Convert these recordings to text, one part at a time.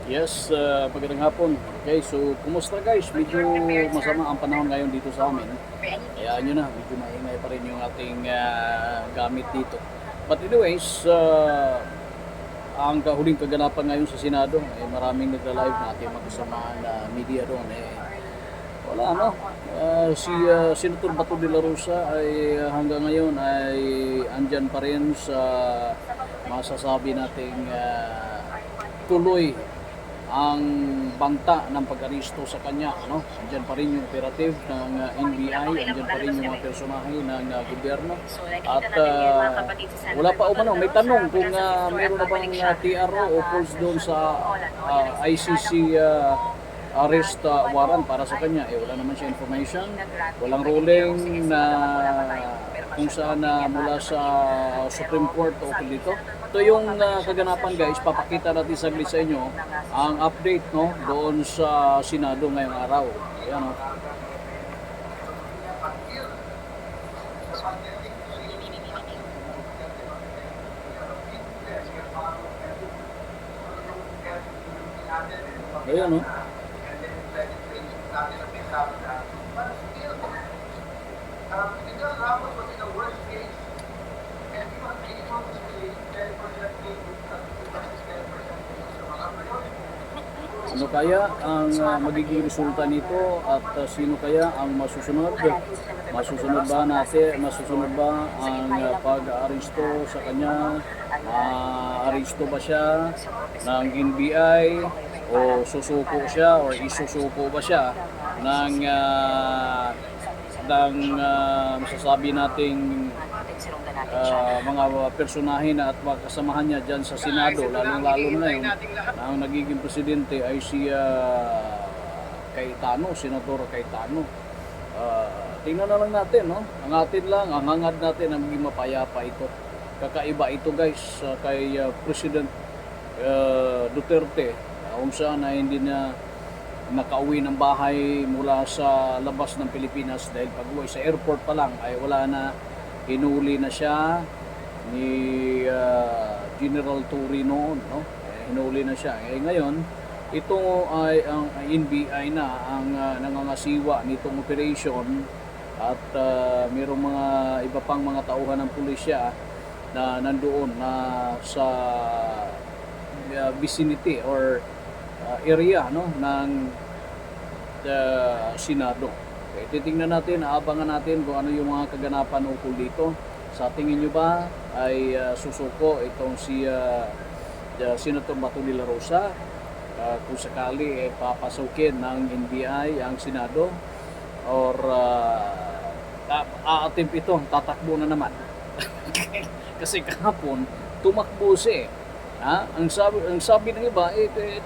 Yes, magandang hapon. Okay, so kumusta guys? Medyo masama ang panahon ngayon dito sa amin. Kaya nyo na, medyo maingay pa rin yung ating gamit dito. But anyways, ang huling kaganapan ngayon sa Senado, maraming nagla-live na ating magkasamaan na media doon. Wala ano, si Senator Bato de la Rosa ay hanggang ngayon ay andyan pa rin sa masasabi nating tuloy ang banta ng pag-aristo sa kanya, no? Andiyan pa rin yung operative ng NBI, andiyan pa rin yung mga personahe ng gobyerno. At wala pa umano, may tanong kung meron na bang TRO o pulse doon sa ICC arrest warrant para sa kanya. Wala naman siya information, walang ruling na kung saan mula sa Supreme Court o dito. Ito yung kaganapan guys, papakita natin saglit sa inyo ang update no doon sa Senado ngayong araw. Ayan no. Ayan no. Ano kaya ang magiging resulta nito at sino kaya ang masusunod? Masusunod ba natin, masusunod ba ang pag-aresto sa kanya? Aresto ba siya ng NBI o susuko siya or isusuko ba siya ng masasabi nating mga personahe na at mga kasamahan niya dyan sa Senado, lalong-lalo na yun na ang nagiging presidente ay si Cayetano, Senador Cayetano. Tingnan na lang natin, no? Ang atin lang, ang hangad natin ang maging mapayapa ito. Kakaiba ito guys kay President Duterte, kung saan na hindi na nakauwi ng bahay mula sa labas ng Pilipinas dahil pag-uwi sa airport pa lang ay wala na, hinuli na siya ni General Torino, no? Hinuli na siya. Ngayon, ito ay ang NBI na ang nangangasiwa nitong operation at mayroong mga iba pang mga tauhan ng pulisya na nandoon na sa vicinity or area no ng Senado. Okay, titingnan natin, aabangan natin kung ano yung mga kaganapan ukol dito. Sa tingin nyo ba ay susuko itong si Senator Bato de la Rosa kung sakali papasukin ng NBI ang Senado or attempt ito, tatakbo na naman. Kasi kahapon tumakbo siya. Ang sabi ng iba,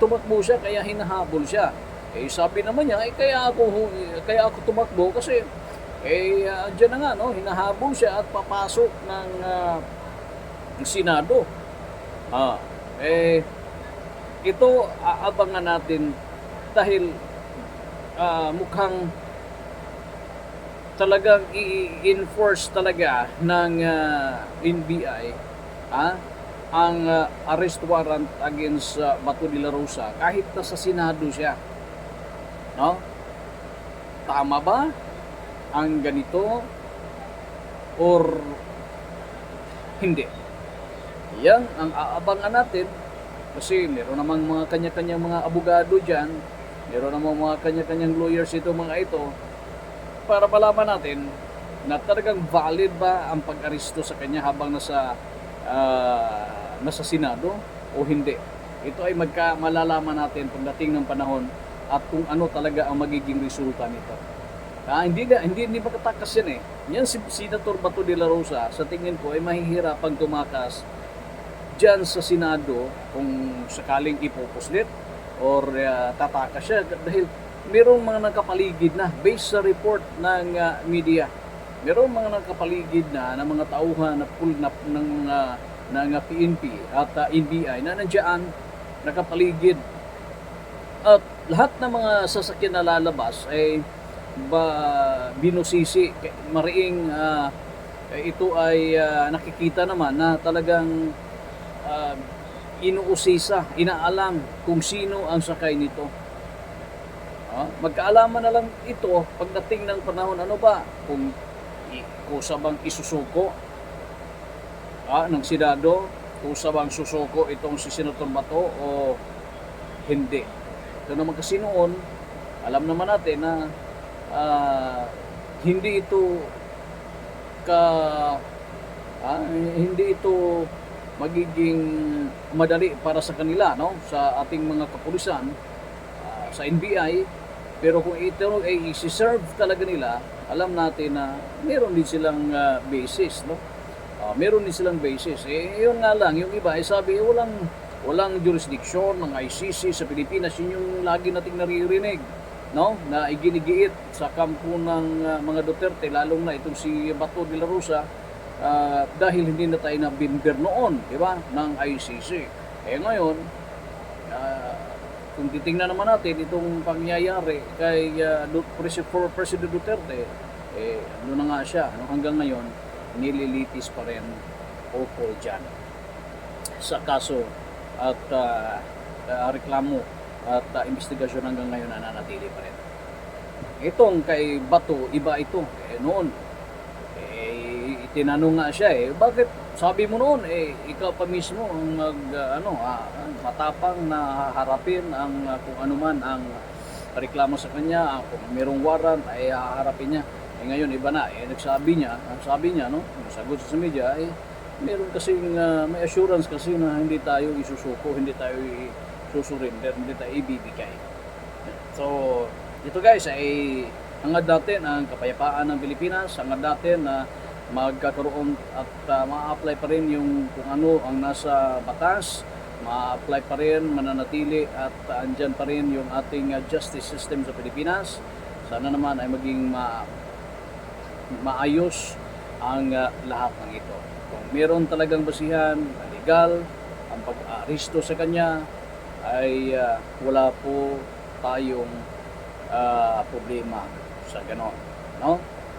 tumakbo siya kaya hinahabol siya. Sabi naman niya, kaya ako tumakbo kasi diyan na nga no, hinahabol siya at papasok ng Senado. Ito aabangan natin dahil mukhang talagang i-enforce talaga ng NBI ang arrest warrant against Bato de la Rosa kahit na sa Senado siya. No? Tama ba ang ganito or hindi? Yan ang aabangan natin kasi meron namang mga kanya-kanyang mga abogado dyan, meron namang mga kanya-kanyang lawyers ito mga ito para malaman natin na talagang valid ba ang pag-aresto sa kanya habang nasa Senado o hindi. Ito ay malalaman natin pagdating ng panahon at kung ano talaga ang magiging resulta nito. Hindi makatakas yan eh. Yan si Senator Bato de la Rosa, sa tingin ko ay mahihirapang tumakas dyan sa Senado kung sakaling ipopuslit or tatakas siya dahil mayroong mga nakapaligid na based sa report ng media. Mayroong mga nakapaligid na ng mga tauhan na pull up ng PNP at NBI na nandiyan nakapaligid. At lahat ng mga sasakyan na lalabas ay binusisi, mariing ito ay nakikita naman na talagang inuusisa, inaalam kung sino ang sakay nito. Magkaalaman na lang ito pagdating ng panahon, ano ba, kung kusa bang isusuko ng Senado, kusa bang susuko itong si Senator Bato o hindi. Ito naman kasi noon, alam naman natin na hindi ito hindi ito magiging madali para sa kanila, no, sa ating mga kapulisan, sa NBI. Pero kung ito ay isi-serve talaga nila, alam natin na meron din silang basis, no? Meron din silang basis. Yun nga lang, yung iba ay sabi, walang jurisdiction ng ICC sa Pilipinas. Yun yung lagi nating naririnig, no? Na iginigiit sa kampo ng mga Duterte, lalong na itong si Bato de la Rosa, dahil hindi na tayo nabimber noon, di ba, ng ICC. Ngayon, kung titingnan naman natin itong pangyayari kay President Duterte, ano na nga siya, hanggang ngayon, nililitis pa rin ukol dyan sa kaso at reklamo at investigasyon hanggang ngayon nananatili pa rin. Itong kay Bato, iba ito. Noon, tinanong nga siya, bakit sabi mo noon, ikaw pa mismo ang matapang na harapin ang kung ano man ang reklamo sa kanya, kung mayroong warrant ay haharapin niya. Ngayon iba na, sabi niya, no, sagot sa media, meron kasing may assurance kasi na hindi tayo isusuko, hindi tayo susurrender, hindi tayo ibibigay. So, ito guys ay hangad natin ang kapayapaan ng Pilipinas, hangad natin na magkakaroon at ma-apply pa rin yung kung ano ang nasa batas, ma-apply pa rin, mananatili at andyan pa rin yung ating justice system sa Pilipinas. Sana naman ay maging maayos ang lahat ng ito. Kung meron talagang basihan, legal, ang pag-aristo sa kanya ay wala po tayong problema sa ganon, no?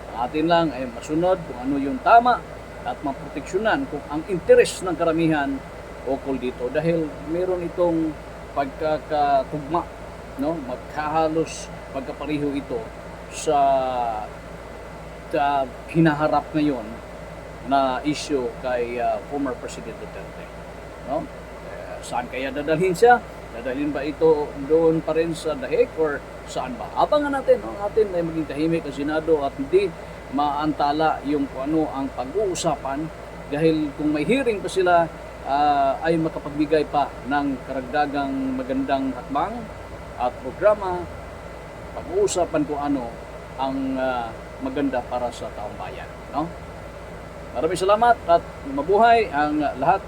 Ang atin lang ay masunod kung ano yung tama at maproteksyonan kung ang interes ng karamihan ukol dito, dahil meron itong pagkakatugma, no, magkahalos pagkapareho ito sa hinaharap ngayon na issue kay former President Duterte, no? Saan kaya dadalhin siya? Dadalhin ba ito doon pa rin sa dahig or saan ba? Abangan natin, ang atin ay maging tahimik ang Senado at hindi maantala yung kung ano ang pag-uusapan, dahil kung may hearing pa sila ay makapagbigay pa ng karagdagang magandang hakbang at programa, pag-uusapan kung ano ang maganda para sa taong bayan, no? Maraming salamat at mabuhay ang lahat.